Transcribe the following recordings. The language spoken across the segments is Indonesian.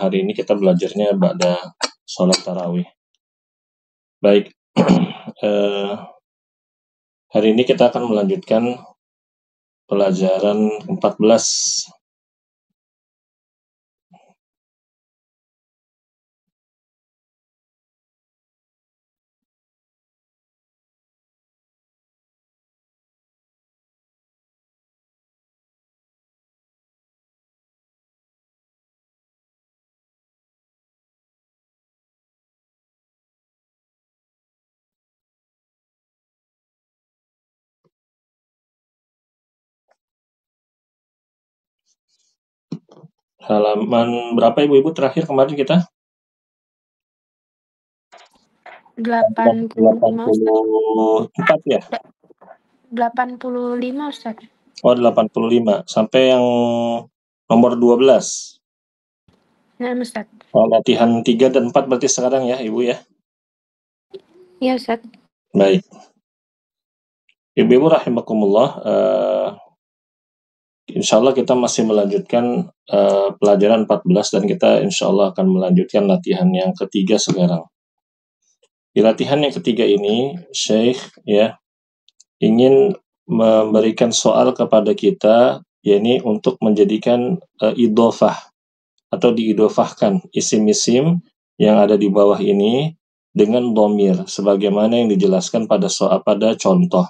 hari ini kita belajarnya ba'da sholat tarawih. Baik, hari ini kita akan melanjutkan pelajaran 14. Halaman berapa Ibu-Ibu terakhir kemarin kita? 84 ya? 85 Ustaz. Oh, 85. Sampai yang nomor 12. Nah, Ustaz. Oh, latihan 3 dan 4 berarti sekarang ya, Ibu ya? Iya, Ustaz. Baik. Ibu-Ibu rahimakumullah, insya Allah kita masih melanjutkan pelajaran 14 dan kita insya Allah akan melanjutkan latihan yang ketiga sekarang. Di latihan yang ketiga ini, Syekh ya ingin memberikan soal kepada kita, yakni untuk menjadikan idhofah atau diidhofahkan isim-isim yang ada di bawah ini dengan dhamir sebagaimana yang dijelaskan pada contoh.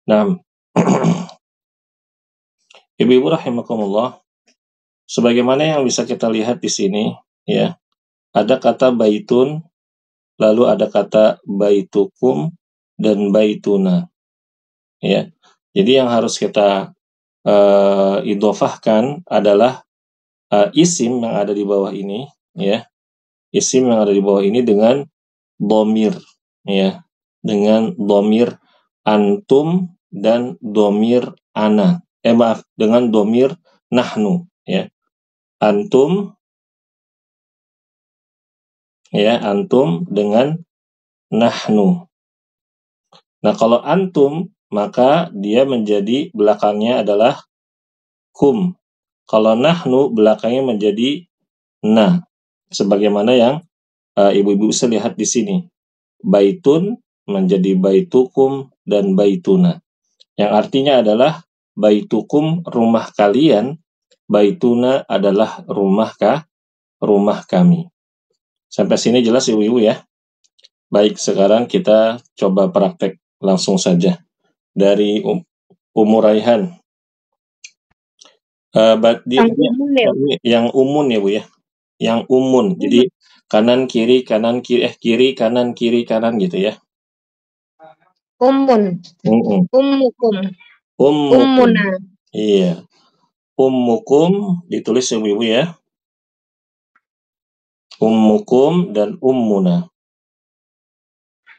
Nah, Ibu-ibu rahimakumullah, sebagaimana yang bisa kita lihat di sini ya, ada kata baitun, lalu ada kata baitukum dan baituna. Ya. Jadi yang harus kita idhofahkan adalah isim yang ada di bawah ini ya. Isim yang ada di bawah ini dengan dhamir ya. Dengan dhamir antum dan dhamir ana. Dengan dhamir nahnu ya. Antum ya, antum dengan nahnu. Nah, kalau antum maka dia menjadi belakangnya adalah kum. Kalau nahnu belakangnya menjadi na. Sebagaimana yang ibu-ibu bisa lihat di sini. Baitun menjadi baitukum dan baituna. Yang artinya adalah baitukum rumah kalian, baituna adalah rumah kami. Sampai sini jelas ibu-ibu ya? Baik, sekarang kita coba praktek langsung saja. Dari Umuraihan. Yang umun ya Bu ya? Yang umun. Jadi kanan kiri kiri kanan kiri kanan gitu ya. Ummun. Ummukum. Ummuna. Iya. Ummukum ditulis ibu-ibu ya. Ummukum dan ummuna.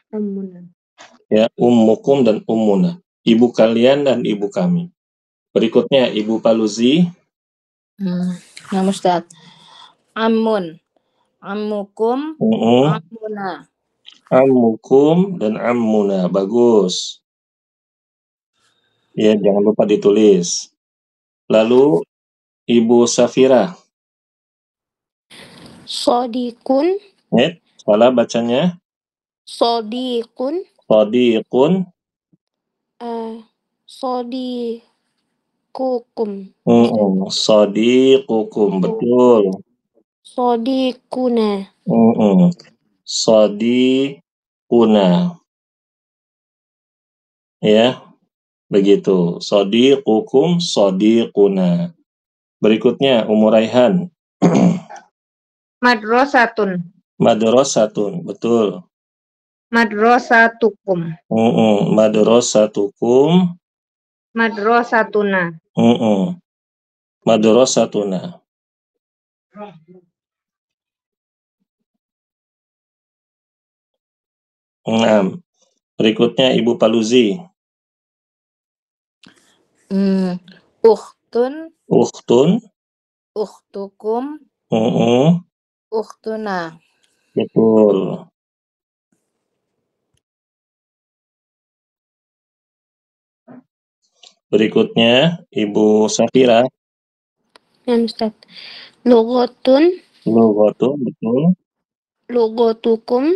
Ummuna. Ya, ummukum dan ummuna. Ibu kalian dan ibu kami. Berikutnya Ibu Paluzi. Nah, Ustaz. Ammun. Ammukum. Ammuna. Ammukum dan ammuna. Bagus. Ya, jangan lupa ditulis. Lalu Ibu Safira. Sodikun. Salah bacanya? Sodikun. Sodiqun. Sodikukum. Sodiqukum, betul. Sodikuna. Sodiquna. Ya, begitu. Sodiqukum, sodiquna. Berikutnya Umuraihan. Madrasatun. Madrasatun, betul. Madrasatukum. Madrasatukum. Madrasatuna. Madrasatuna. Berikutnya Ibu Paluzi. Ukhtun. Ukhtukum. Ukhtuna. Betul. Berikutnya Ibu Safira. Ya, Ustaz. Lughatun. Lughatu, betul. Lughatukum,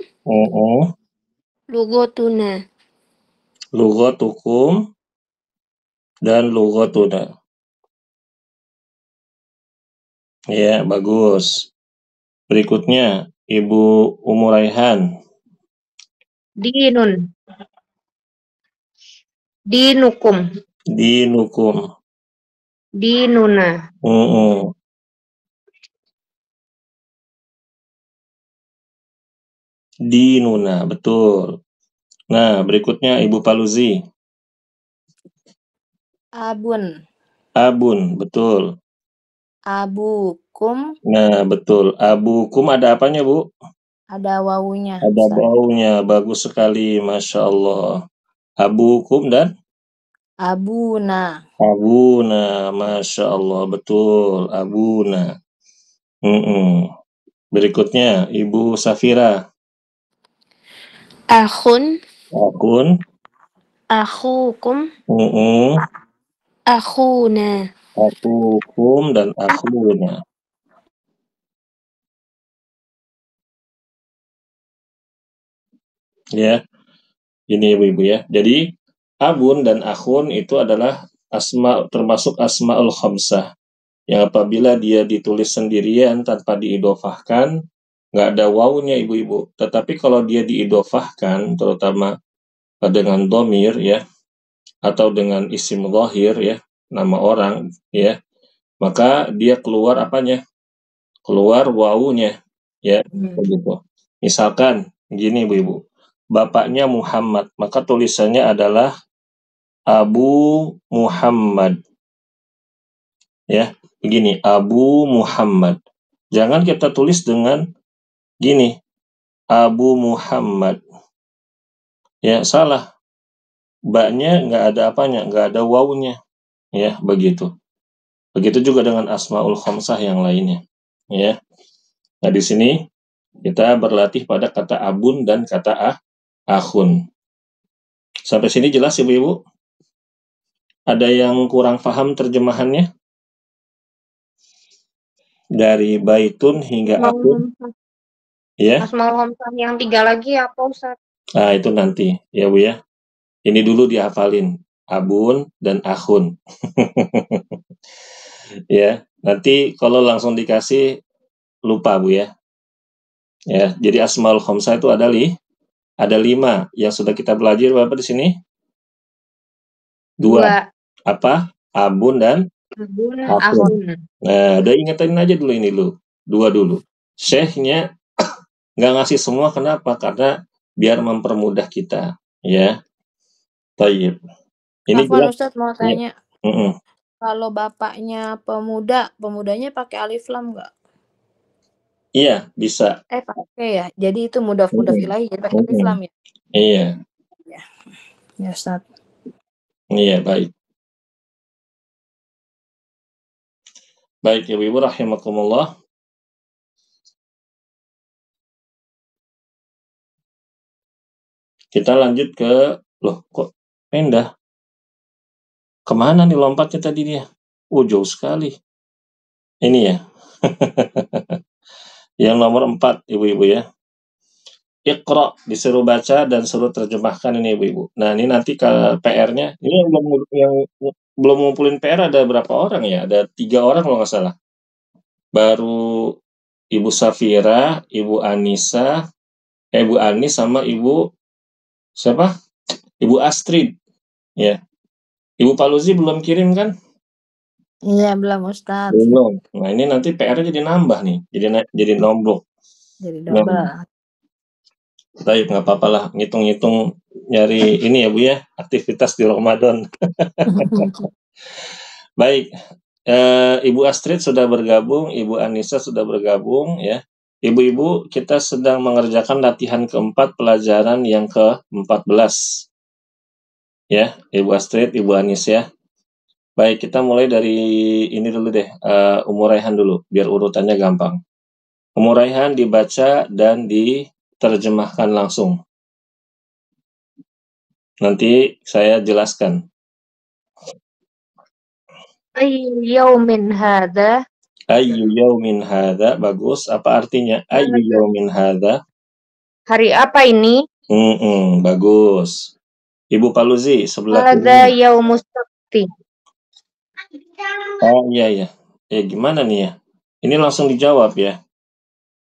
lughatuna. Lughatukum dan lughatuna. Ya, bagus. Berikutnya, Ibu Umuraihan. Dinun. Dinukum. Dinukum. Dinuna. Dinuna, betul. Nah, berikutnya Ibu Paluzi. Abun. Abun, betul. Abukum. Nah, betul. Abukum ada apanya, Bu? Ada wawunya. Ada baunya, bagus sekali, Masya Allah. Abukum dan? Abuna. Abuna, Masya Allah, betul. Abuna. Berikutnya, Ibu Safira. Akhun. Akun. Akhukum. Akhuna. Akukum dan akhuna. Ya, ini ibu-ibu ya. Jadi, abun dan akhun itu adalah termasuk asmaul khamsah. Yang apabila dia ditulis sendirian tanpa diidofahkan, nggak ada wawunya ibu-ibu. Tetapi kalau dia diidofahkan, terutama dengan domir ya, atau dengan isim zahir ya, nama orang ya, maka dia keluar apanya? Keluar wawunya ya, begitu. Misalkan gini ibu-ibu, bapaknya Muhammad, maka tulisannya adalah Abu Muhammad. Ya, begini, Abu Muhammad. Jangan kita tulis dengan gini, Abu Muhammad. Ya, salah. Ba-nya nggak ada apanya, nggak ada wawunya. Ya, begitu. Begitu juga dengan asmaul khamsah yang lainnya. Ya. Nah, di sini kita berlatih pada kata abun dan kata akhun. Sampai sini jelas ibu-ibu? Ada yang kurang paham terjemahannya? Dari baitun hingga akhun. Ya. Asmaul khamsah yang 3 lagi apa Ustaz? Nah, itu nanti ya Bu ya. Ini dulu dihafalin. Abun dan akhun. Ya, nanti kalau langsung dikasih lupa Bu ya. Ya, jadi asmaul khamsah itu ada 5 yang sudah kita belajar Bapak di sini. 2. Apa? Abun dan akhun. Nah, udah ingetin aja dulu ini dulu. 2 dulu. Syekhnya nggak ngasih semua, kenapa? Karena biar mempermudah kita, ya. Tayyib. Ini Afwan Ustaz mau ya. tanya. Kalau bapaknya pemuda, pemudanya pakai alif lam nggak? Iya, bisa. Pakai ya. Jadi itu mudhaf ilaih jadi pakai alif lam ya. Iya. Ya Ustaz. Iya, baik. Baik, Ibu rahimakumullah. Kita lanjut ke, loh kok pindah? Kemana nih lompatnya tadi dia? Jauh sekali. Ini ya. Yang nomor 4, ibu-ibu ya. Iqra, disuruh baca dan suruh terjemahkan ini ibu-ibu. Nah, ini nanti ke PR-nya. Ini yang belum ngumpulin PR ada berapa orang ya? Ada 3 orang kalau nggak salah. Baru Ibu Safira, Ibu Anissa, Ibu Anis sama Ibu siapa? Ibu Astrid. Ya. Ibu Paluzi belum kirim kan? Iya, belum Ustaz. Belum. Nah, ini nanti PR-nya jadi nambah nih. Jadi nombok. Jadi double. Baik, nggak apa-apa lah. Ngitung-ngitung nyari ini ya Bu ya, aktivitas di Ramadan. Baik, Ibu Astrid sudah bergabung, Ibu Anissa sudah bergabung ya. Ibu-ibu, kita sedang mengerjakan latihan keempat pelajaran yang ke-14. Ya, Ibu Astrid, Ibu Anis ya. Baik, kita mulai dari ini dulu deh, Umuraihan dulu, biar urutannya gampang. Umuraihan dibaca dan diterjemahkan langsung. Nanti saya jelaskan. Ay yaumin hadha. Ayyu yaumin hadza. Bagus. Apa artinya? Ayyu yaumin hadza. Hari apa ini? Bagus. Ibu Paluzi sebelah Hadza kiri. yaumus sabti. Oh iya. Ya gimana nih ya? Ini langsung dijawab ya.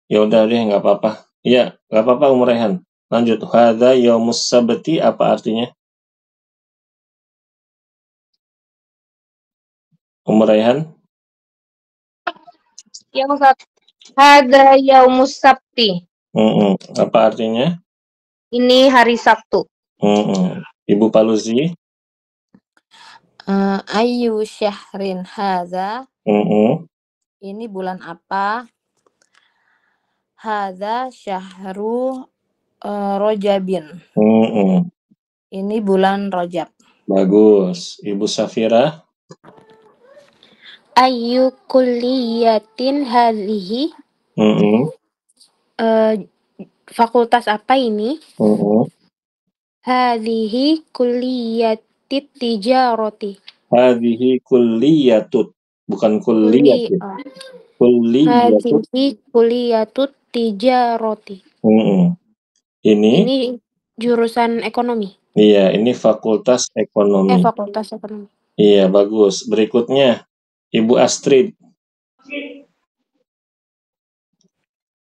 Ya udah deh, nggak apa-apa. Iya, nggak apa-apa Rehan. Lanjut. Hadza yaumus sabti apa artinya? Rehan? Ya Ustaz. Hadza yaumus sabti. Apa artinya? Ini hari Sabtu. Ibu Paluzi? Ayu syahrin hadza. Ini bulan apa? Hadza syahru Rojabin. Ini bulan Rojab. Bagus. Ibu Safira? Ayu kulliyatin hadhihi. Fakultas apa ini? Hadhihi kulliyatit tijarati. Hadhihi kulliyatut. Bukan kulliyat. Kulliyatut. Hadhihi kulliyatut tijarati. Ini jurusan ekonomi. Iya, ini fakultas ekonomi. Fakultas ekonomi. Iya, bagus. Berikutnya, Ibu Astrid.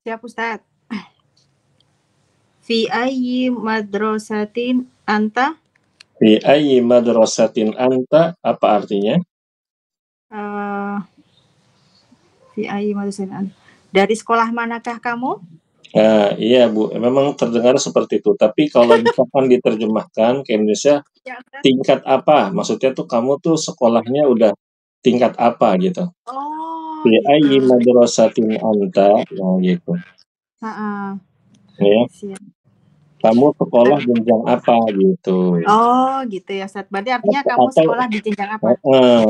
Siap Ustaz. Fi ayyi madrasatin anta? Fi ayyi madrasatin anta, apa artinya? Fi ayyi madrasatin anta. Dari sekolah manakah kamu? Nah, iya Bu, memang terdengar seperti itu. Tapi kalau misalkan diterjemahkan ke Indonesia, tingkat apa? Maksudnya tuh kamu tuh sekolahnya udah tingkat apa gitu. Oh, Fi ayyi madrasatin anta, nah gitu. Ya. Siap. Kamu sekolah jenjang apa gitu. Oh, gitu ya Ustaz. Berarti artinya kamu sekolah di jenjang apa?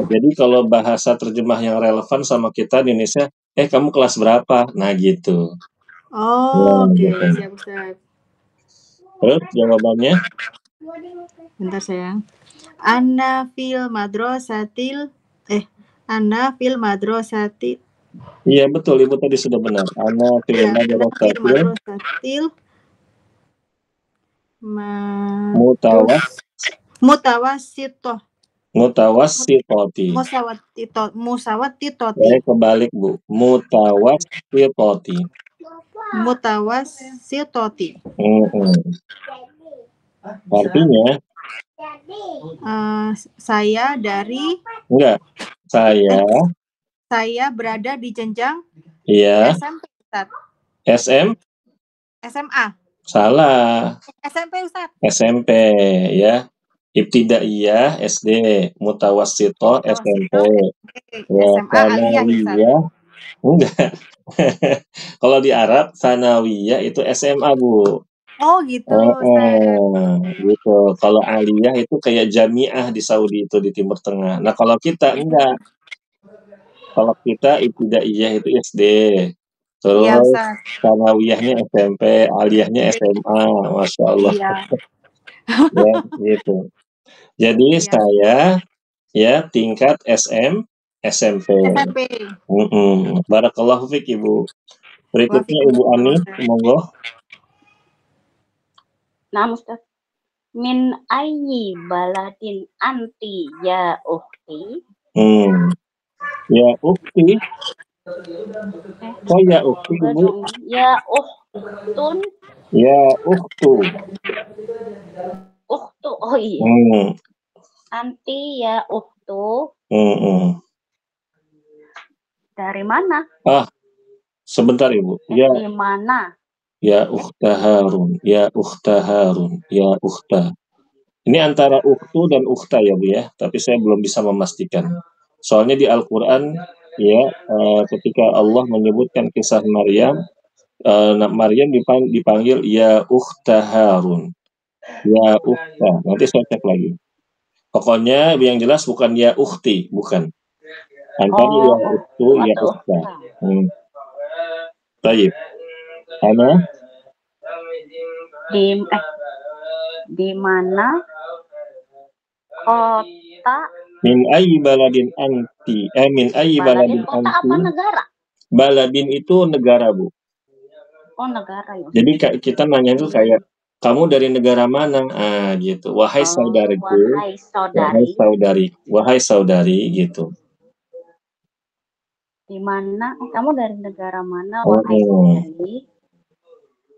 Jadi kalau bahasa terjemah yang relevan sama kita di Indonesia, kamu kelas berapa? Nah gitu. Oh, oke. Siap Ustaz. Terus jawabannya? Bentar sayang. Anna fil madrasati. Iya betul, Ibu tadi sudah benar. Ana fil madrasatil mutawassitoti. Kebalik Bu, mutawassitoti. Artinya? Saya dari. Enggak. Saya berada di jenjang. Iya. SMP Ustaz. SMA. Salah. SMP Ustaz. SMP ya. Ibtidaiyah SD, mutawassithah SMP. SMA aliyah. Enggak. Kalau di Arab sanawiyah itu SMA Bu. Oh gitu. Gitu. Kalau aliyah itu kayak jamiah di Saudi itu di Timur Tengah. Nah kalau kita enggak. Kalau kita ibtidaiyah itu SD. Terus sanawiyahnya SMP, aliyahnya SMA. Masya Allah. Ya, gitu. Jadi saya ya tingkat SMP. Barakallahu fiik Ibu. Berikutnya Ibu Ani, monggo. Nah, Ustaz. Min ayyi baladin anti ya ukhti? Ya ukhti. Oh ya ukhti Ibu. Ya ukhtun. Ya ukhtu. Ukhtu, oh iya. Anti ya ukhtu. Dari mana? Sebentar Ibu. Ya. Di mana? Ya ukhta Harun. Ya ukhta Harun. Ya ukhta. Ini antara ukhtu dan ukhta ya Bu ya. Tapi saya belum bisa memastikan. Soalnya di Al-Quran ya ketika Allah menyebutkan kisah Maryam, Maryam dipanggil ya ukhta Harun. Ya ukhta. Nanti saya cek lagi. Pokoknya yang jelas bukan ya ukhti, bukan. Antara ya ukhtu, ya ukhta. Baik. Ana? Di mana kota Min ayyi baladin anti. Min ayyi Baladin baladin kota apa anti. negara? Baladin itu negara, Bu. Oh, negara ya. Jadi kita nanya itu kayak, kamu dari negara mana? Gitu. Wahai saudaraku, Wahai saudari, wahai saudari, gitu. di mana? Kamu dari negara mana? Wahai saudari.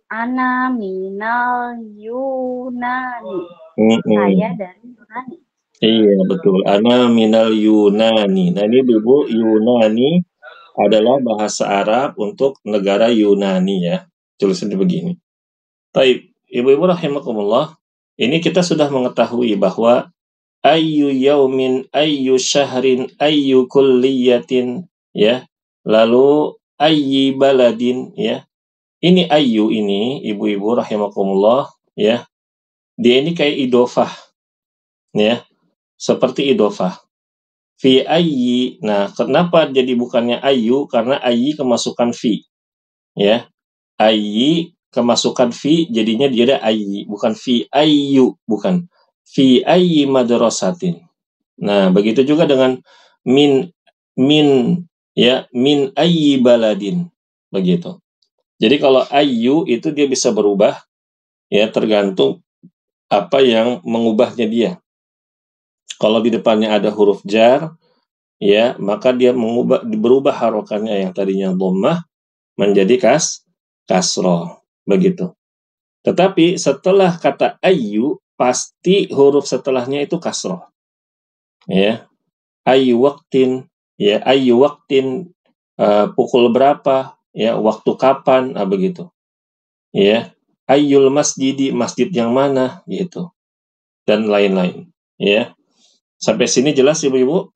Ana minal Yunani. Saya dari Yunani. Iya, betul. Ana minal Yunani. Nah, ini Bu, Yunani adalah bahasa Arab untuk negara Yunani ya. Tulisannya begini. Baik, Ibu-ibu rahimakumullah. Ini kita sudah mengetahui bahwa ayyu yaumin, ayyu syahrin, ayyu kulliyatin ya. Lalu ayyi baladin ya. Ini ayyu ini, ibu-ibu rahimakumullah ya. Dia ini kayak idofah ya. Seperti idofah. Fi ayyi. Nah, kenapa jadi bukannya ayyu? Karena ayyi kemasukan fi. Ya. Ayyi kemasukan fi, jadinya dia ada ayyi, bukan fi ayyu, bukan. Fi ayyi madrasatin. Nah, begitu juga dengan min ya, min ayyi baladin. Begitu. Jadi kalau ayyu itu dia bisa berubah ya, tergantung apa yang mengubahnya dia. Kalau di depannya ada huruf jar, ya, maka dia berubah harokannya yang tadinya dhammah menjadi kasroh, begitu. Tetapi setelah kata ayyu, pasti huruf setelahnya itu kasroh. Ya, ayyu waktin, ya, ayyu waktin, pukul berapa, ya, waktu kapan, begitu. Ya, ayyul masjidi, masjid yang mana, gitu. Dan lain-lain, ya. Sampai sini jelas Ibu-ibu?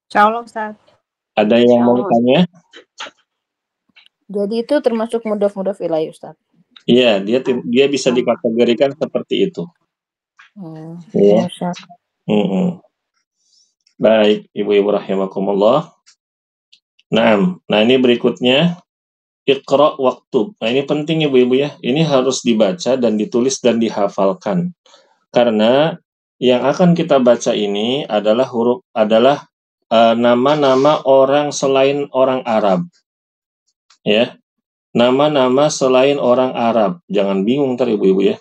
Insyaallah Ustaz. Ada yang mau tanya? Jadi itu termasuk mudhaf ilaih Ustaz. Iya, dia bisa dikategorikan seperti itu. Ya, Ustaz. Baik, Ibu-ibu rahimakumullah. Nah ini berikutnya Iqra waktub. Nah ini penting Ibu-ibu ya. Ini harus dibaca dan ditulis dan dihafalkan. Karena yang akan kita baca ini adalah nama-nama orang selain orang Arab. Ya. Nama-nama selain orang Arab. Jangan bingung ntar Ibu-ibu ya.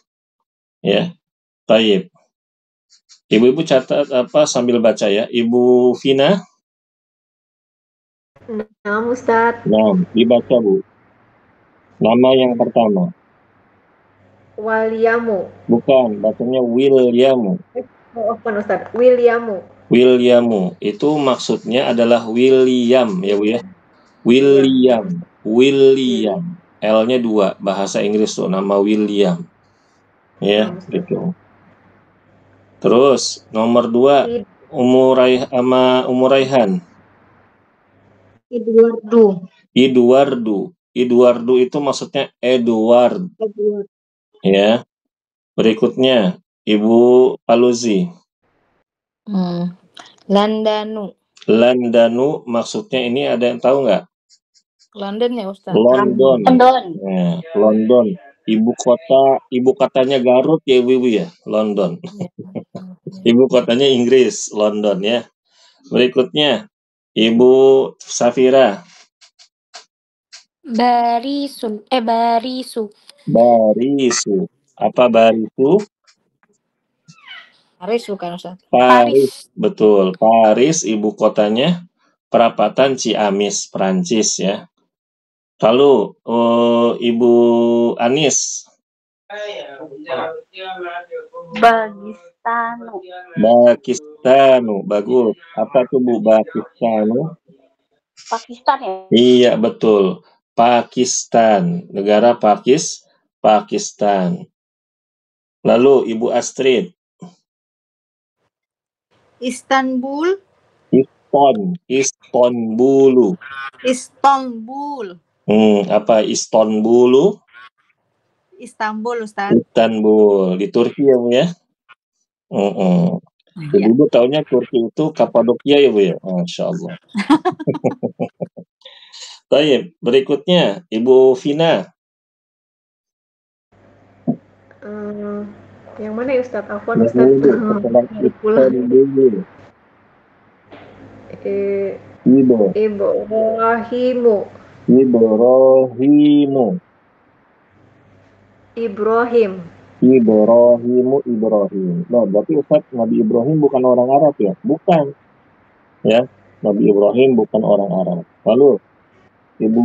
Ya. Baik. Ibu-ibu catat sambil baca ya. Ibu Vina. Nah, Ustaz. Nah, dibaca Bu. Nama yang pertama. Walyamu. Bukan, bacanya Wilyamu. Oh, bukan Ustaz. Wilyamu. Wilyamu. Itu maksudnya adalah William ya Bu ya. William. L-nya 2. Bahasa Inggris tuh nama William. Ya, gitu. Terus nomor 2 Umuraihan. Eduardo itu maksudnya Edward. Ya. Berikutnya Ibu Paluzi. Landanu maksudnya ini ada yang tahu nggak? London ya Ustaz. London. Ya, London. Ibu kotanya Garut ya Ibu ya, London. Ibu kotanya Inggris, London ya. Berikutnya Ibu Safira. Barisu. Apa barisu? Paris bukan Ustaz. Paris, betul. Paris ibu kotanya perapatan Ciamis, Prancis ya. Lalu Ibu Anis. Pakistanu, bagus. Apa tuh Bu Pakistanu? Pakistan ya? Iya betul. Pakistan, negara Pakistan. Lalu Ibu Astrid. Istanbul. Istanbulu. Apa Istanbulu? Istanbul Ustaz. Istanbul di Turki ya Bu ya. Ibu taunya Turki itu Kapadokia ya Bu ya. Masya Allah. Baik, berikutnya Ibu Vina. Yang mana ya Ustadz? Afwan Yang Ustadz. dulu, setelah Baru pulang. dulu. Ibrahimu. Ibrahimu. Ibrahim. Ibrahim. Nah, berarti Ustaz, Nabi Ibrahim bukan orang Arab ya? Bukan. Ya, Nabi Ibrahim bukan orang Arab. Lalu, Ibu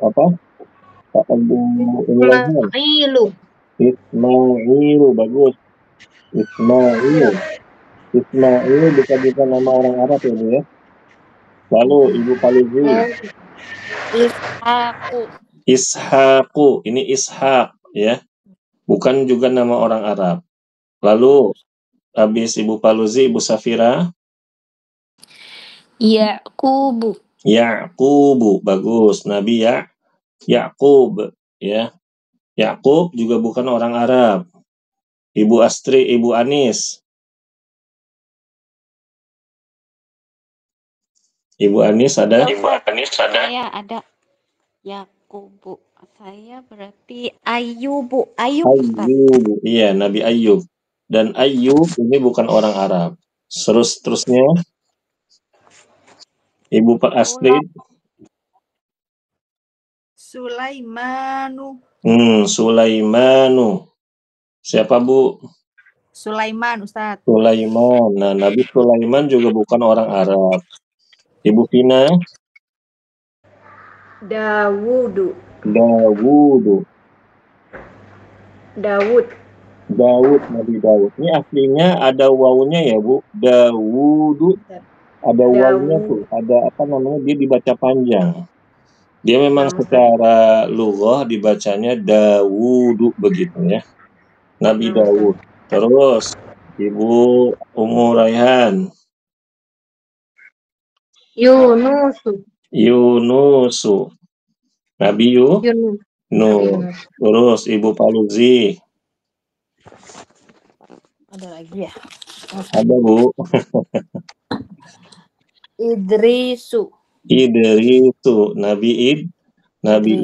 apa? Ibu Ismailu. Ismailu, bagus. Ismail bukan nama orang Arab ya, Bu ya? Lalu, Ibu Palizi. Ishaqu. Ini Ishaq ya. Bukan juga nama orang Arab. Lalu, habis Ibu Paluzi, Ibu Safira. Yaqubu. Bagus. Nabi Yaqub ya. Yaqub juga bukan orang Arab. Ibu Astri, Ibu Anis. Ibu Anis ada? Saya ada Yakubu. Saya berarti Ayubu. Ustaz. Iya, Nabi Ayub. Dan Ayub ini bukan orang Arab. Terusnya Ibu Pak Astrid. Sulaimanu. Sulaimanu. Siapa Bu? Sulaiman, Ustaz. Sulaiman. Nah, Nabi Sulaiman juga bukan orang Arab. Ibu Vina. Dawud. Nabi Dawud. Ini aslinya ada wawunya ya, Bu. Dawudu. Ada wawunya tuh. Ada apa namanya? Dia dibaca panjang. Dia memang secara lughah dibacanya Dawudu begitu ya. Nabi Dawud. Terus Ibu Ummu Raihan. Yunusu. Nabi Yunus. Terus Ibu Paluzi. Ada lagi ya? Ada Bu. Idrisu. Nabi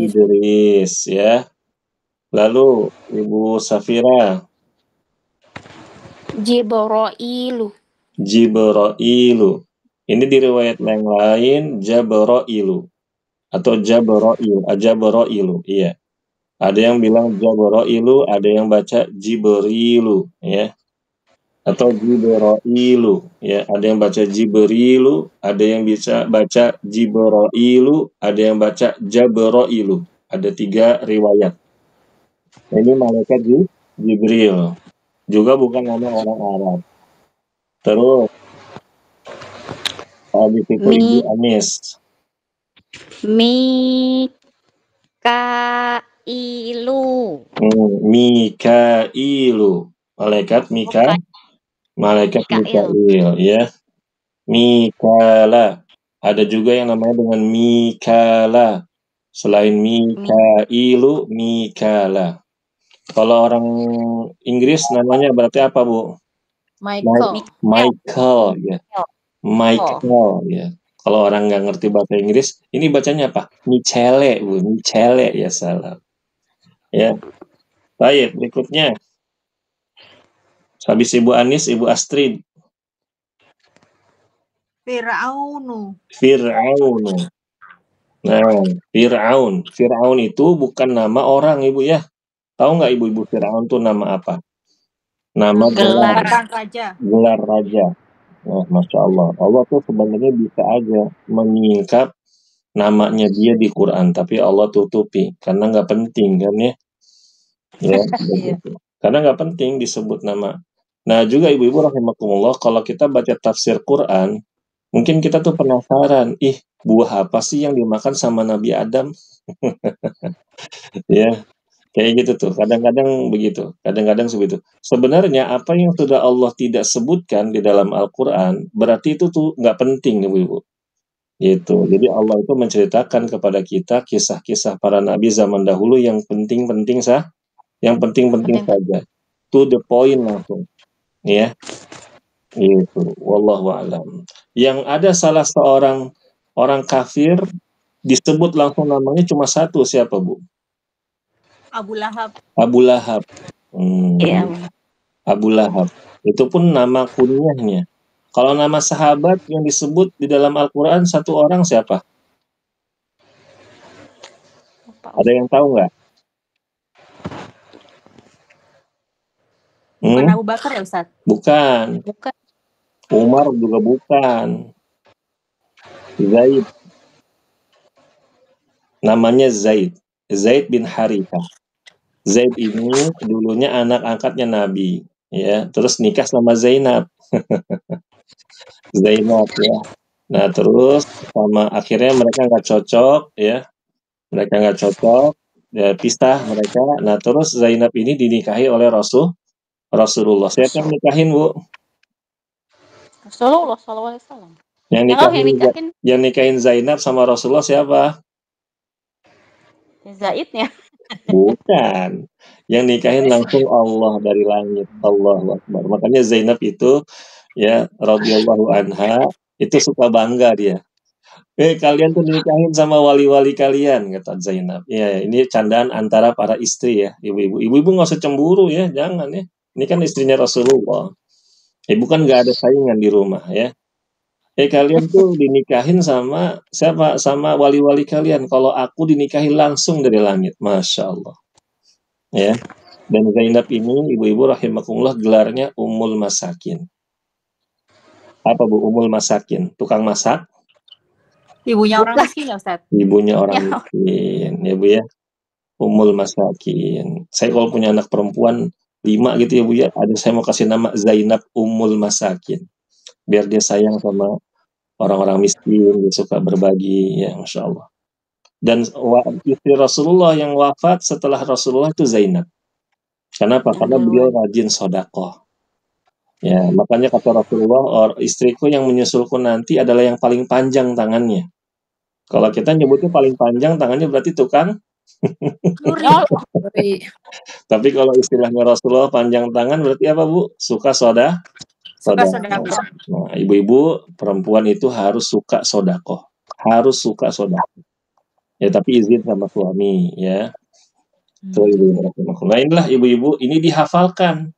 Idris ya. Lalu Ibu Safira. Jibrailu. Ini di riwayat yang lain Jabrailu atau Jabrailu. Iya. Ada yang bilang Jabrailu, ada yang baca Jibrilu ya. Atau Jibrailu ya, ada yang baca Jibrilu, ada yang bisa baca Jibrailu, ada yang baca Jabrailu. Ada 3 riwayat. Ini malaikat Jibril. Juga bukan nama orang Arab. Terus habis itu Ibu Anis. Mikailu. Malaikat Mikail ya. Mikala. Ada juga yang namanya dengan Mikala. Selain Mikailu, Mikala. Kalau orang Inggris namanya berarti apa, Bu? Michael ya. Kalau orang nggak ngerti bahasa Inggris, ini bacanya apa? Michele, Bu. Michele ya, salah. Ya. Baik, berikutnya. Habis Ibu Anis, Ibu Astrid. Fir'aunu. Nah, Fir'aun itu bukan nama orang, Ibu ya. Tahu nggak Ibu Fir'aun itu nama apa? Nama gelar raja. Nah, Masya Allah. Allah tuh sebenarnya bisa aja menyingkap namanya dia di Quran, tapi Allah tutupi karena nggak penting kan ya. Ya, begitu. Karena nggak penting disebut nama. Nah, juga ibu-ibu rahimakumullah, kalau kita baca tafsir Quran, mungkin kita tuh penasaran, buah apa sih yang dimakan sama Nabi Adam? Ya, kayak gitu tuh. Kadang-kadang begitu. Kadang-kadang segitu. Sebenarnya apa yang sudah Allah tidak sebutkan di dalam Al-Quran, berarti itu tuh nggak penting, ibu-ibu. Gitu. Jadi Allah itu menceritakan kepada kita kisah-kisah para nabi zaman dahulu yang penting-penting saja. To the point langsung. Ya. Itu. Wallahu a'lam. Yang ada salah seorang orang kafir disebut langsung namanya cuma satu, siapa, Bu? Abu Lahab. Iya. Abu Lahab. Itu pun nama kunyahnya. Kalau nama sahabat yang disebut di dalam Al-Quran satu orang siapa? Ada yang tahu nggak? Bukan Abu Bakar ya Ustaz? Bukan. Bukan. Umar juga bukan. Zaid. Namanya Zaid. Zaid bin Harithah. Zaid ini dulunya anak angkatnya Nabi, ya. Terus nikah sama Zainab. Zainab, ya. Nah, terus sama akhirnya mereka nggak cocok, ya. Mereka nggak cocok, ya, pisah mereka. Nah, terus Zainab ini dinikahi oleh Rasulullah. Siapa yang nikahin, Bu? Rasulullah SAW. Yang nikahin Zainab sama Rasulullah siapa? Zaidnya. Bukan. Yang nikahin langsung Allah dari langit. Allahu Akbar. Makanya Zainab itu, ya, radhiyallahu anha, itu suka bangga dia. Kalian tuh dinikahin sama wali-wali kalian, kata Zainab. Ya, ini candaan antara para istri ya, ibu-ibu. Ibu-ibu nggak usah cemburu ya, jangan ya. Ini kan istrinya Rasulullah. Ibu kan nggak ada saingan di rumah ya. Kalian tuh dinikahin sama siapa? Sama wali-wali kalian. Kalau aku dinikahin langsung dari langit. Masya Allah. Ya. Dan Zainab ini, ibu-ibu rahimakumullah, gelarnya Ummul Masakin. Apa Bu Ummul Masakin? Tukang masak? Ibunya orang miskin ya Ustaz? Ibunya orang miskin, ya Bu ya. Ummul Masakin. Saya kalau punya anak perempuan 5 gitu ya Bu ya, ada saya mau kasih nama Zainab Ummul Masakin. Biar dia sayang sama orang-orang miskin, dia suka berbagi, ya Masya Allah. Dan istri Rasulullah yang wafat setelah Rasulullah itu Zainab. Kenapa? Karena beliau rajin sodakoh. Ya, makanya kata Rasulullah, istriku yang menyusulku nanti adalah yang paling panjang tangannya. Kalau kita nyebutnya paling panjang tangannya berarti tukang Tapi kalau istilahnya Rasulullah panjang tangan berarti apa Bu? Suka sodakoh. Nah, ibu-ibu perempuan itu harus suka sodakoh. Harus suka sodakoh. Ya, tapi izin sama suami ya. Nah, inilah ibu-ibu, ini dihafalkan.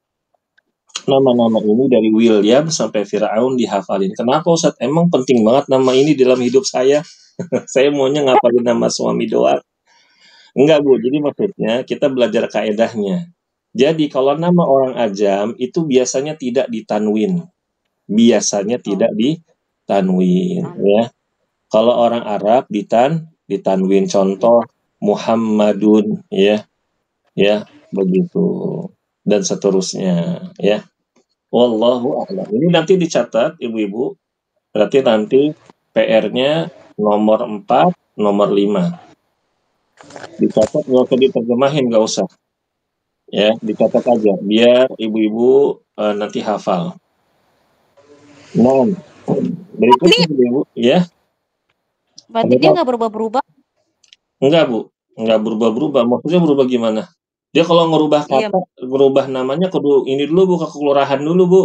Nama-nama ini dari William sampai Firaun dihafalin. Kenapa Ustaz? Emang penting banget nama ini dalam hidup saya. Saya maunya ngapalin nama suami doang. Enggak Bu, jadi maksudnya kita belajar kaedahnya. Jadi kalau nama orang ajam itu biasanya tidak ditanwin. Biasanya tidak ditanwin ya. Kalau orang Arab ditanwin, contoh Muhammadun ya. Ya, begitu. Dan seterusnya ya. Wallahu a'lam. Ini nanti dicatat ibu-ibu. Berarti nanti PR-nya nomor 4, nomor 5. Dicatat, nggak usah diterjemahin, nggak usah. Ya, dicatat aja biar ibu-ibu nanti hafal. Nah, berikutnya ibu ya. Berarti dia nggak berubah-berubah? Enggak Bu, nggak berubah-berubah. Maksudnya berubah gimana? Dia kalau ngerubah kata, ngerubah namanya kudu ini dulu Bu, ke kelurahan dulu Bu.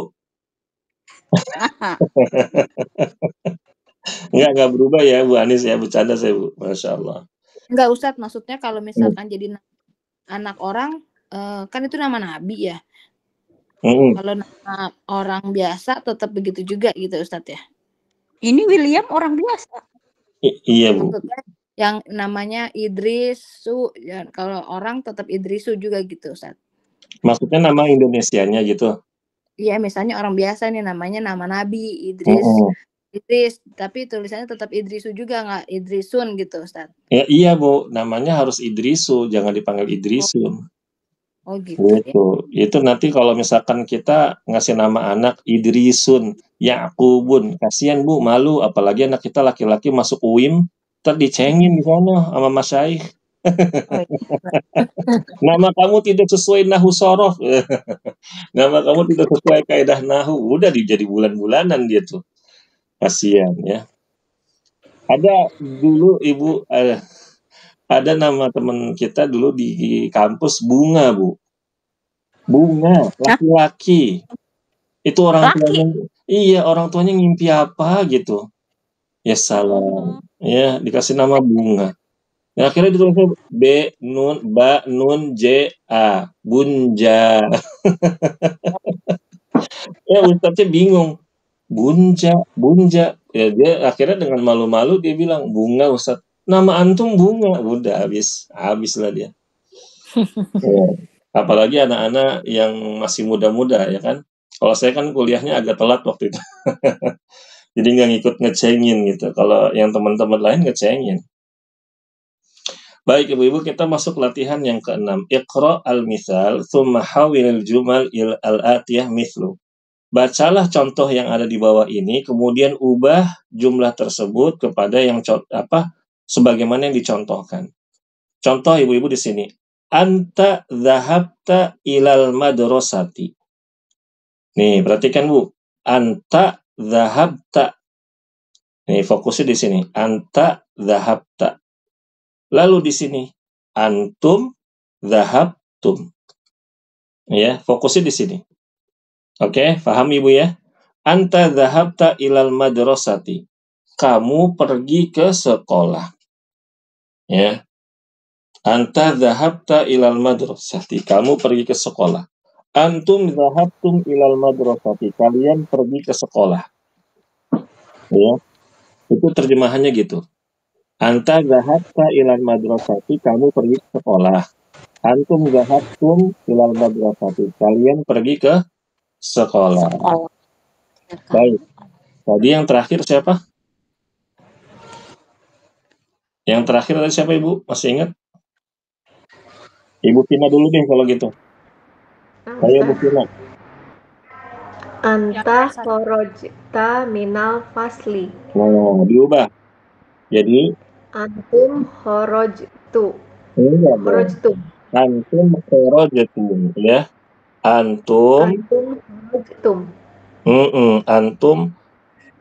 Enggak berubah ya Bu Anis ya, bercanda saya Bu. Masya Allah. Enggak Ustadz, maksudnya kalau misalkan jadi anak orang, kan itu nama Nabi ya. Kalau nama orang biasa tetap begitu juga gitu Ustadz ya. Ini William orang biasa. Iya Bu. Maksudnya yang namanya Idrisu, ya, kalau orang tetap Idrisu juga gitu Ustadz. Maksudnya nama Indonesianya gitu? Iya, misalnya orang biasa nih namanya nama Nabi Idris. Idris, tapi tulisannya tetap Idrisu juga, nggak Idrisun gitu Ustaz. Ya iya Bu, namanya harus Idrisu, jangan dipanggil Idrisun. Oh gitu. Ya. Itu nanti kalau misalkan kita ngasih nama anak Idrisun, Yakubun, kasihan Bu, malu, apalagi anak kita laki-laki masuk UIM, ntar dicengin di sana sama Mas Syaikh. Nama kamu tidak sesuai nahu sorof. Nama kamu tidak sesuai kaidah nahu. Udah jadi bulan-bulanan dia tuh. Kasihan ya. Ada dulu Ibu, ada nama teman kita dulu di kampus Bunga Bu. Bunga, laki-laki. Itu orang tuanya. Iya, orang tuanya ngimpi apa gitu. Ya salam. Ya, dikasih nama Bunga. Nah, akhirnya ditulisnya B, nun, ba, nun, J, A. Bunja. Ya, Ustadznya bingung. Bunja. Ya, dia akhirnya dengan malu-malu dia bilang, bunga Ustadz. Nama antum bunga. Udah habis lah dia. Ya. Apalagi anak-anak yang masih muda-muda ya kan. Kalau saya kan kuliahnya agak telat waktu itu. Jadi nggak ngikut ngecengin gitu. Kalau yang teman-teman lain ngecengin. Baik ibu-ibu, kita masuk latihan yang ke-6. Iqra al-mithal, thumma hawilil jumal al-atiyah mithlu. Bacalah contoh yang ada di bawah ini, kemudian ubah jumlah tersebut kepada yang sebagaimana yang dicontohkan. Contoh ibu-ibu di sini. Anta dhahabta ilal madrasati. Nih, perhatikan Bu. Anta dhahabta. Nih, fokusnya di sini. Anta dhahabta. Lalu di sini. Antum dhahabtum. Ya, fokusnya di sini. Oke, paham Ibu ya? Anta dhahabta ilal madrasati. Kamu pergi ke sekolah. Ya. Anta dhahabta ilal madrasati. Kamu pergi ke sekolah. Antum dhahabtum ilal madrasati. Kalian pergi ke sekolah. Ya. Itu terjemahannya gitu. Anta dhahabta ilal madrasati. Kamu pergi ke sekolah. Antum dhahabtum ilal madrasati. Kalian pergi ke sekolah. Baik. Tadi yang terakhir siapa? Yang terakhir tadi siapa Ibu? Masih ingat? Ibu Tina dulu deh kalau gitu. Ayo Bu Tina. Anta kharajta minal fasli. Nah, diubah. Jadi Antum kharajtu. enggak dong. Kharajtum. Antum kharajtum ya. Antum kharajtum. Antum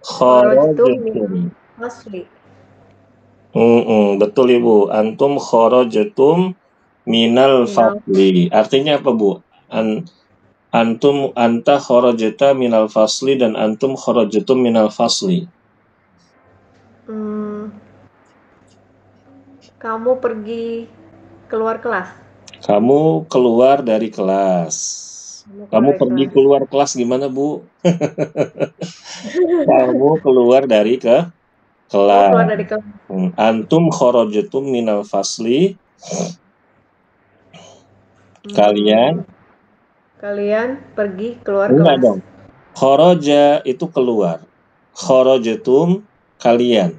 kharajtum. Fasli. Betul Ibu. Antum kharajtum minal fasli. Artinya apa Bu? Antum anta kharajta minal fasli dan antum kharajtum minal fasli. Kamu pergi keluar kelas. Kamu keluar dari kelas. Kamu pergi keluar kelas gimana Bu? Kamu keluar dari kelas. Keluar dari kelas. Antum kharajtum minal fasli. Kalian pergi keluar enggak kelas. Dong. Kharaja itu keluar. Kharajtum kalian.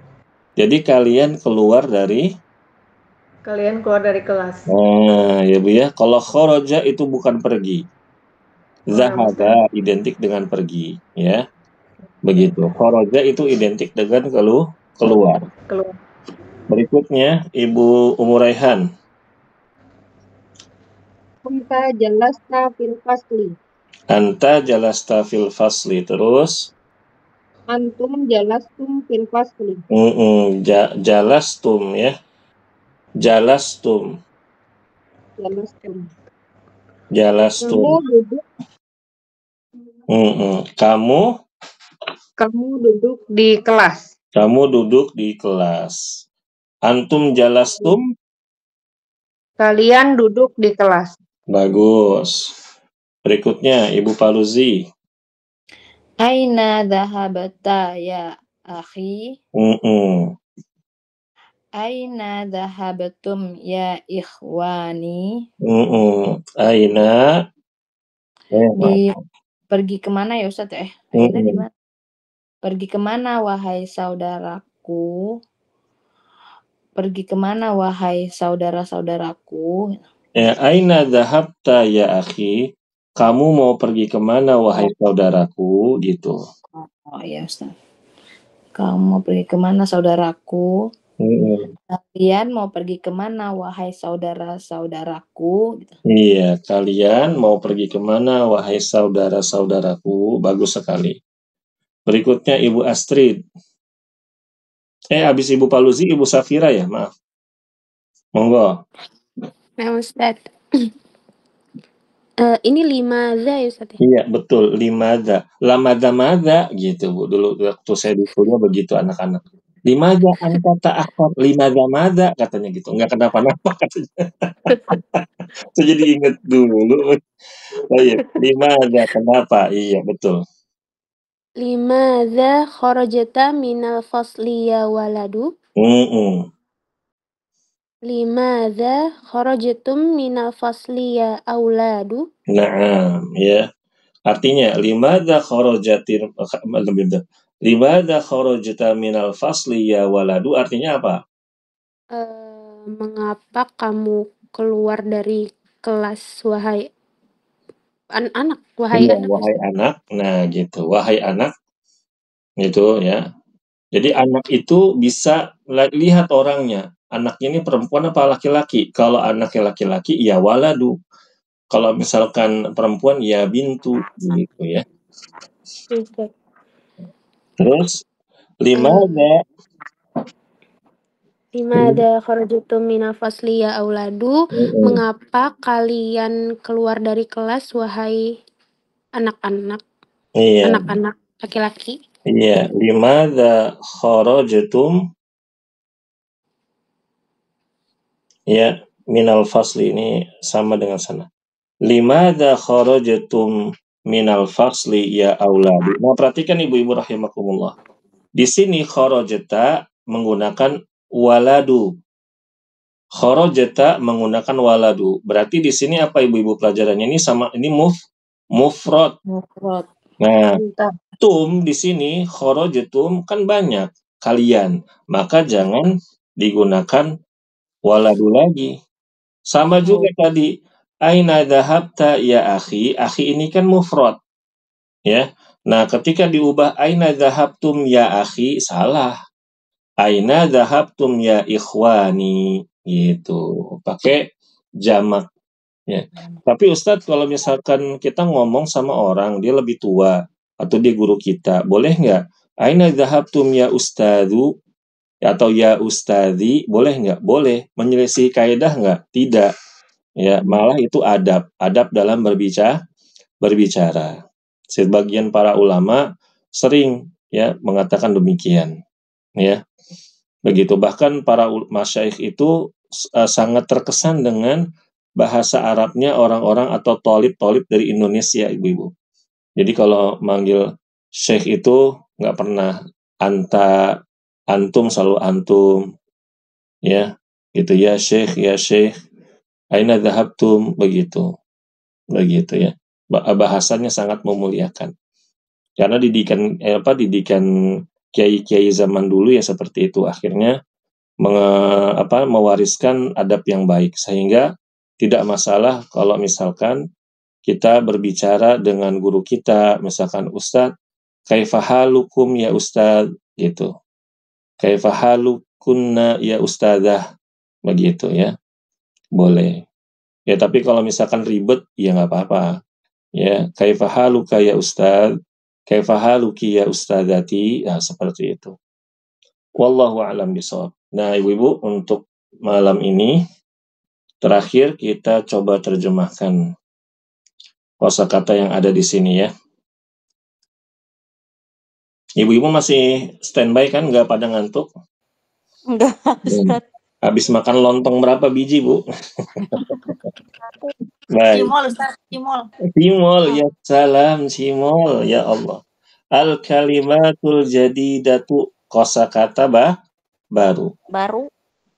Jadi kalian keluar dari kelas. Nah, ya Bu ya. Kalau kharaja itu bukan pergi. Zahaba identik dengan pergi, ya. Begitu. Kharaja itu identik dengan keluar. Berikutnya Ibu Umuraihan. Anta jalasta fil fasli. Anta jalasta fil fasli. Terus Antum jalastum fil fasli. Jalastum ya. Jalastum. Kamu duduk. Kamu duduk di kelas. Kamu duduk di kelas. Antum jalastum. Kalian duduk di kelas. Bagus. Berikutnya Ibu Paluzi. Aina dhahabta ya akhi? Aina dhahabtum ya ikhwani? Aina. Pergi kemana ya Ustaz ya? Aina di mana? Pergi kemana wahai saudaraku? Pergi kemana wahai saudara-saudaraku? Ya, aina dhahabta ya akhi? Kamu mau pergi kemana wahai saudaraku? Gitu. Oh ya Ustaz. Kamu mau pergi kemana saudaraku? Kalian mau pergi kemana wahai saudara-saudaraku? Gitu. Iya, kalian mau pergi kemana wahai saudara-saudaraku? Bagus sekali. Berikutnya Ibu Astrid. Habis Ibu Paluzi, Ibu Safira ya, maaf. Monggo. Nah Ustaz. Ini limadha ya Ustaz? Iya, betul. Limadha. Lamada-mada gitu, Bu. Dulu waktu saya di kuliah begitu anak-anak. Limadza anta ta'akhkhar? Limadza katanya gitu. Enggak kenapa-napa katanya. Saya jadi inget dulu. Oh iya, limadza kenapa? Iya, betul. Limadza kharajta minal fasli ya waladu? Limadza kharajtum minal fasli ya auladu? Naam, ya. Artinya limadza kharajta minal fasli ya waladu artinya apa? Mengapa kamu keluar dari kelas wahai anak? Wahai Iya, anak. wahai anak. Nah, gitu. Wahai anak. Gitu ya. Jadi anak itu bisa lihat orangnya. Anaknya ini perempuan apa laki-laki? Kalau anaknya laki-laki ya waladu. Kalau misalkan perempuan ya bintu gitu ya. Terus Limadza kharajtum minal fasli ya auladu? Mengapa kalian keluar dari kelas wahai anak-anak? Iya. Anak-anak laki-laki. Iya, limadza kharajtum ya minal fasli ini sama dengan sana. Limadza kharajtum minal fasli ya auladu. Nah, perhatikan ibu-ibu rahimakumullah. Di sini kharajta menggunakan waladu. Kharajta menggunakan waladu. Berarti di sini apa ibu-ibu pelajarannya? Ini sama ini mufrad. Nah, tum di sini kharajtum kan banyak kalian. Maka jangan digunakan waladu lagi. Sama juga tadi aina dhahabta ya akhi. Akhi ini kan mufrad. Ya. Nah, ketika diubah aina dhahabtum ya akhi salah. Aina dhahabtum ya ikhwani gitu. Pakai jamak ya. Tapi Ustadz kalau misalkan kita ngomong sama orang dia lebih tua atau dia guru kita, boleh nggak? Aina dhahabtum ya ustadzu atau ya ustadzi, boleh nggak? Boleh. Menyelisih kaidah nggak? Tidak. Ya, malah itu adab dalam berbicara. Sebagian para ulama sering ya mengatakan demikian. Ya. Begitu bahkan para masyaikh itu sangat terkesan dengan bahasa Arabnya orang-orang atau tolib dari Indonesia, ibu-ibu. Jadi kalau manggil syekh itu nggak pernah anta, antum selalu antum, ya, gitu ya syekh, aina dhahabtum begitu ya. Bahasanya sangat memuliakan. Karena didikan kiai-kiai zaman dulu ya seperti itu akhirnya mewariskan adab yang baik sehingga tidak masalah kalau misalkan kita berbicara dengan guru kita, misalkan Ustadz, kaifahalukum ya Ustadz, gitu. Kaifahalukunna ya Ustadzah, begitu ya. Boleh. Ya, tapi kalau misalkan ribet, ya nggak apa-apa. Ya, kaifahaluka ya Ustadz, kaifahaluki ya Ustadzati, ya seperti itu. Wallahu a'lam bishawab. Nah, ibu-ibu, untuk malam ini terakhir kita coba terjemahkan kosakata yang ada di sini ya. Ibu-ibu masih standby kan? Nggak pada ngantuk? Enggak, Ustaz. Habis makan lontong berapa biji, Bu? Baik. Cimol, Ustaz. Cimol, ya salam, cimol, ya Allah. Al-kalimatul jadidatu, kosakata baru.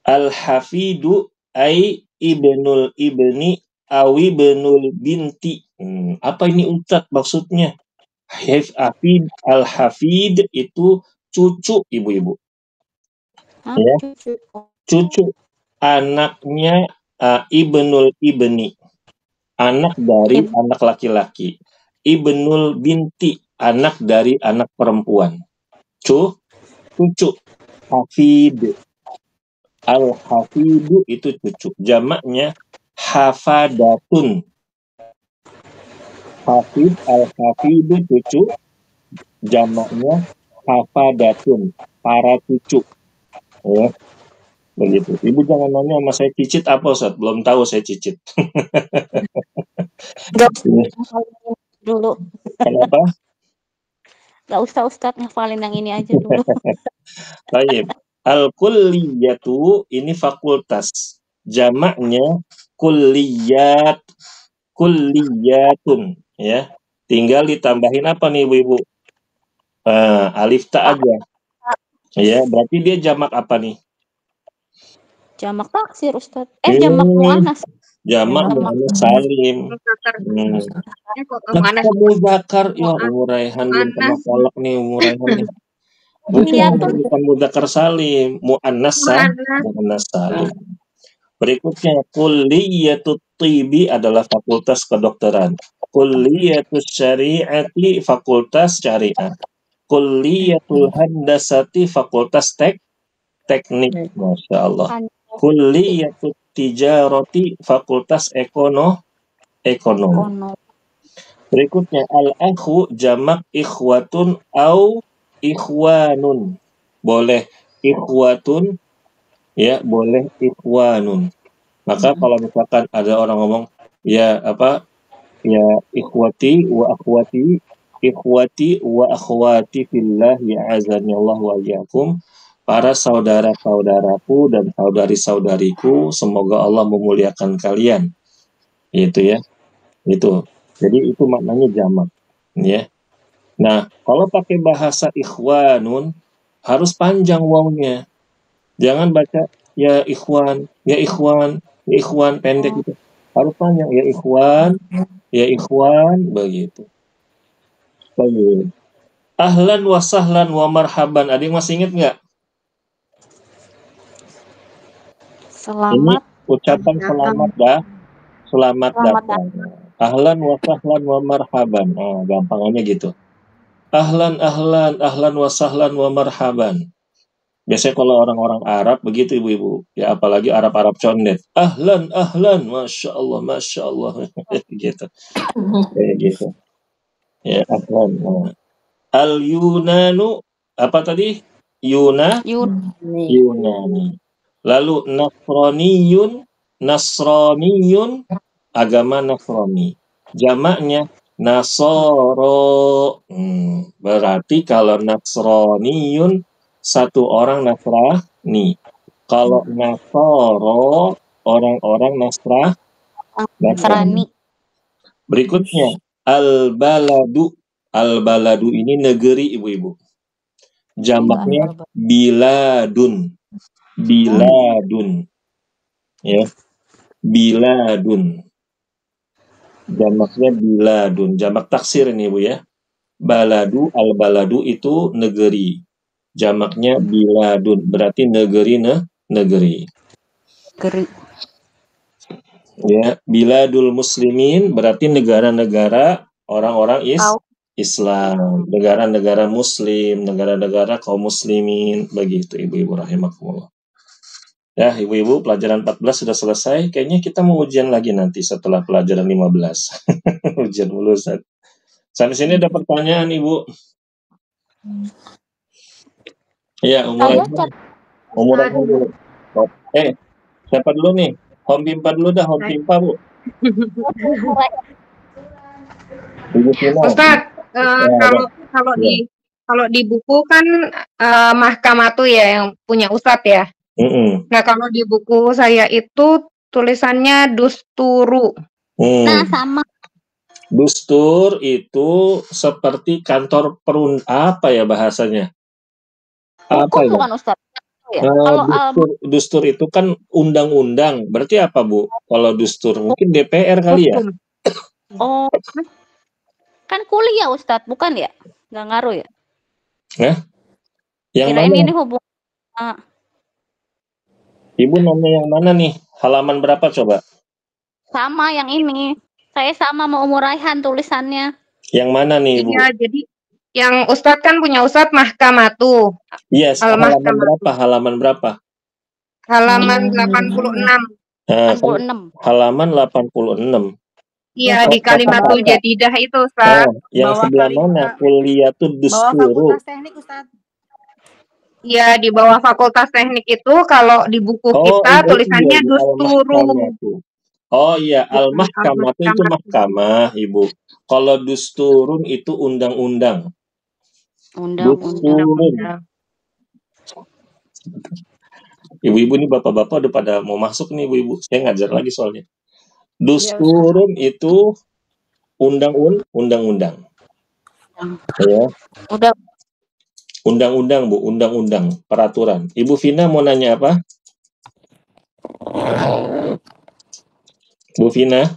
Al-hafidu ay ibnul ibni awi benul binti. Apa ini Ustaz maksudnya? Al-hafid itu cucu ibu-ibu. Ya. Cucu anaknya ibnul ibni. Anak dari anak laki-laki. Ibnul binti, anak dari anak perempuan. Cucu. Hafid. Al-hafidu itu cucu. Jamaknya hafadatun. Hafid, al-hafidu cucu. Jamaknya hafadatun. Para cucu. Ya. Begitu. Ibu jangan nanya sama saya cicit apa Ustaz? Belum tahu saya cicit. Enggak dulu. Kenapa? Enggak usah Ustaz, ngafalin yang ini aja dulu. Baik. Al-kulliyatu ini fakultas. Jamaknya kulliyat, kulliyatun, ya. Tinggal ditambahin apa nih Ibu-ibu? Alif ta aja. Ya, berarti dia jamak apa nih? Jamak taksir, Ustaz. Jamak muannas. Jamak muannas salim. Maka mudzakkar, ya Raihan belum pernah kolak nih Raihan nih. Bukan mudzakkar salim, muannas salim. Berikutnya kulliyatut tibi adalah fakultas kedokteran. Kulliyatus syari'ati fakultas syariah. Kulliyatul handasati fakultas teknik. Masya Allah. Kulliyatut tijarati fakultas ekonomi. Berikutnya al-akhu jamak ikhwatun au ikhwanun. Boleh ikhwatun, ya, boleh ikhwanun. Maka kalau misalkan ada orang ngomong ya ikhwati wa akhwati fillah ya azani Allah wa iyyakum, para saudara-saudaraku dan saudari-saudariku, semoga Allah memuliakan kalian. Itu ya. Itu. Jadi itu maknanya jamak, ya. Nah, kalau pakai bahasa ikhwanun harus panjang wawnya. Jangan baca ya ikhwan pendek gitu. Harus panjang ya ikhwan begitu. Baik. Ahlan wa sahlan wa marhaban. Ada yang masih ingat nggak? Selamat. Ini ucapan selamat dah. Selamat datang. Ahlan wa sahlan wa marhaban. Gampangannya gitu. Ahlan wa sahlan wa marhaban. Biasanya kalau orang-orang Arab begitu ibu-ibu, ya apalagi Arab-Arab condet. Ahlan, masya Allah, gitu. Kayak gitu. Ya ahlan. Al-Yunanu apa tadi? Yunani. Lalu Nasraniyun, agama Nasrani. Jamaknya Nasoro. Berarti kalau Nasraniyun satu orang Nasrani. Kalau Nasoro orang-orang Nasrani. Berikutnya al-baladu. Al-baladu ini negeri ibu-ibu. Jamaknya biladun. Ya. Biladun. Jamaknya biladun. Jamak taksir ini ibu ya. Baladu, al-baladu itu negeri. Jamaknya biladun, berarti negeri. Ya, biladul muslimin berarti negara-negara orang-orang Islam, negara-negara muslim, negara-negara kaum muslimin, begitu ibu-ibu rahimakumullah. Ya, ibu-ibu, pelajaran 14 sudah selesai. Kayaknya kita mau ujian lagi nanti setelah pelajaran 15. Ujian mulu, Ustaz. Sampai sini ada pertanyaan, Ibu? Ya, umur dulu. Siapa dulu nih? Home Pimpa dulu dah, Home Pimpa, Bu. Ustaz, kalau di buku kan Mahkamatu ya yang punya Ustaz ya. Nah, kalau di buku saya itu tulisannya Dusturu. Nah, sama. Dustur itu seperti kantor apa ya bahasanya? Hukum bukan Ustaz? Ya. Dustur itu kan undang-undang. Berarti apa, Bu? Kalau dustur mungkin DPR kali ya? Oh. Kan kuliah Ustaz, bukan ya? Nggak ngaruh ya? Yang kirain mana? Ini hubungan. Ibu nanya yang mana nih? Halaman berapa coba? Sama yang ini. Saya sama mau Umur Raihan tulisannya. Yang mana nih, Ibu? Iya, jadi yang Ustadz kan punya Ustadz Mahkamatu. Yes, halaman berapa? Halaman 86. 86. Halaman 86. Iya, di Kalimatul Jadidah itu, Ustaz. Yang sebelah mana? Kuliyatud Dusturu. Fakultas Teknik, Ustaz. Iya, di bawah Fakultas Teknik itu kalau di buku kita tulisannya Dusturu. Oh iya, al-mahkamah itu mahkamah, Ibu. Kalau Dusturun itu undang-undang. Undang-undang. Ibu-ibu nih, bapak-bapak udah pada mau masuk nih, ibu-ibu. Saya ngajar lagi soalnya. Dusturun itu undang-undang. Ya. Undang-undang, Bu, undang-undang, peraturan. Ibu Vina mau nanya apa? Bu Vina?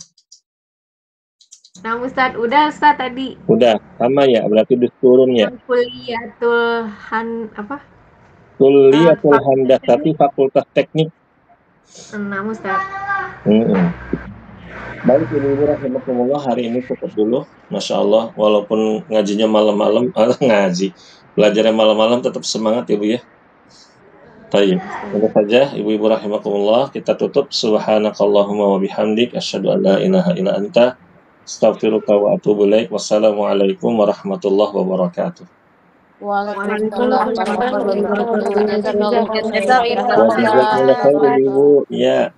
Nah, Ustadz, udah Ustadz tadi. Udah, sama ya, berarti dusturun ya. Kuliatul Handas, tapi fakultas teknik. Nah, Ustadz. Baik, ibu-ibu rahimakumullah, hari ini cukup dulu. Masya Allah, walaupun ngajinya malam-malam, belajarnya malam-malam tetap semangat ya Bu ya. Baik, itu saja ibu-ibu rahimakumullah, kita tutup. Subhanakallahumma wa bihamdik, asyhadu an la ilaha illa anta, astaghfiruka wa atubu ilaik. Wassalamualaikum warahmatullahi wabarakatuh. Waalaikumsalam warahmatullahi wabarakatuh. Ya.